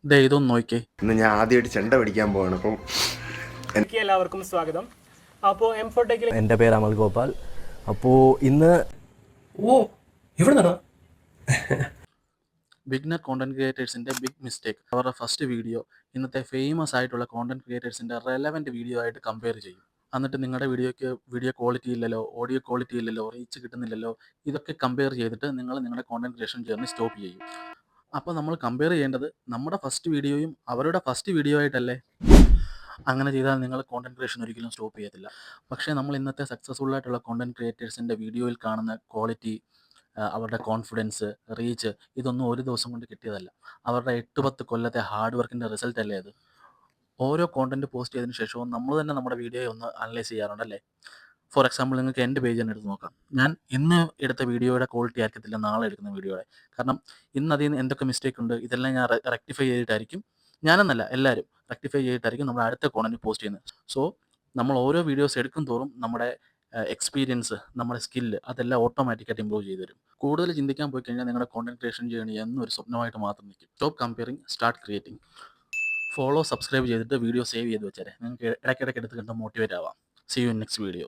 ദേ ഇതൊന്ന് നോക്കിയേ. ഇന്ന് ഞാൻ ആദ്യമായിട്ട് ചെണ്ട പിടിക്കാൻ പോവാണ്. അപ്പം എല്ലാവർക്കും സ്വാഗതം. അപ്പോൾ M4Tech എൻ്റെ പേര് അമൽ ഗോപാൽ. അപ്പോൾ ഇന്ന് എവിടെ നടാ ബിഗ്നർ കോണ്ടന്റ് ക്രിയേറ്റേഴ്സിൻ്റെ ബിഗ് മിസ്റ്റേക്ക്. അവരുടെ ഫസ്റ്റ് വീഡിയോ ഇന്നത്തെ ഫേമസ് ആയിട്ടുള്ള കോണ്ടന്റ് ക്രിയേറ്റേഴ്സിൻ്റെ റെലവൻറ്റ് വീഡിയോ ആയിട്ട് കമ്പയർ ചെയ്യും. എന്നിട്ട് നിങ്ങളുടെ വീഡിയോയ്ക്ക് വീഡിയോ ക്വാളിറ്റി ഇല്ലല്ലോ, ഓഡിയോ ക്വാളിറ്റി ഇല്ലല്ലോ, റീച്ച് കിട്ടുന്നില്ലല്ലോ, ഇതൊക്കെ കമ്പയർ ചെയ്തിട്ട് നിങ്ങളുടെ കോണ്ടന്റ് ക്രിയേഷൻ ജേർണി സ്റ്റോപ്പ് ചെയ്യും. അപ്പോൾ നമ്മൾ കമ്പയർ ചെയ്യേണ്ടത് നമ്മുടെ ഫസ്റ്റ് വീഡിയോയും അവരുടെ ഫസ്റ്റ് വീഡിയോ ആയിട്ടല്ലേ. അങ്ങനെ ചെയ്താൽ നിങ്ങൾ കോണ്ടന്റ് ക്രിയേഷൻ ഒരിക്കലും സ്റ്റോപ്പ് ചെയ്യത്തില്ല. പക്ഷേ നമ്മൾ ഇന്നത്തെ സക്സസ്ഫുൾ ആയിട്ടുള്ള കോണ്ടന്റ് ക്രിയേറ്റേഴ്സിൻ്റെ വീഡിയോയിൽ കാണുന്ന ക്വാളിറ്റി, അവരുടെ കോൺഫിഡൻസ്, റീച്ച്, ഇതൊന്നും ഒരു ദിവസം കൊണ്ട് കിട്ടിയതല്ല. അവരുടെ 8-10 കൊല്ലത്തെ ഹാർഡ് വർക്കിൻ്റെ റിസൾട്ട് അല്ലേ അത്. ഓരോ കോണ്ടന്റ് പോസ്റ്റ് ചെയ്തതിന് ശേഷവും നമ്മൾ തന്നെ നമ്മുടെ വീഡിയോയെ ഒന്ന് അനലൈസ് ചെയ്യാറുണ്ടല്ലേ. ഫോർ എക്സാമ്പിൾ നിങ്ങൾക്ക് എൻ്റെ പേജ് തന്നെ എടുത്ത് നോക്കാം. ഞാൻ ഇന്ന് എടുത്ത വീഡിയോയുടെ ക്വാളിറ്റി ആയിരിക്കത്തില്ല നാളെ എടുക്കുന്ന വീഡിയോയുടെ. കാരണം ഇന്ന് അതിൽ നിന്ന് എന്തൊക്കെ മിസ്റ്റേക്ക് ഉണ്ട് ഇതെല്ലാം ഞാൻ റെക്ടിഫൈ ചെയ്തിട്ടായിരിക്കും, ഞാനെന്നല്ല എല്ലാവരും റെക്ടിഫൈ ചെയ്തിട്ടായിരിക്കും നമ്മൾ അടുത്ത കോണ്ടന്റ് പോസ്റ്റ് ചെയ്യുന്നത്. സോ നമ്മൾ ഓരോ വീഡിയോസ് എടുക്കും തോറും നമ്മുടെ എക്സ്പീരിയൻസ്, നമ്മുടെ സ്കില്ല്, അതെല്ലാം ഓട്ടോമാറ്റിക്കായിട്ട് ഇമ്പ്രൂവ് ചെയ്ത് തരും. കൂടുതൽ ചിന്തിക്കാൻ പോയി കഴിഞ്ഞാൽ നിങ്ങളുടെ കോണ്ടന്റ് ക്രിയേഷൻ ജേർണി എന്നൊരു സ്വപ്നമായിട്ട് മാത്രം നിൽക്കും. Stop comparing, start creating. Follow, subscribe ചെയ്തിട്ട് വീഡിയോ സേവ് ചെയ്ത് വെച്ചാൽ നിങ്ങൾക്ക് ഇടയ്ക്കിടയ്ക്ക് എടുത്ത് കണ്ട് മോട്ടിവേറ്റ് ആവാം. See you in next video.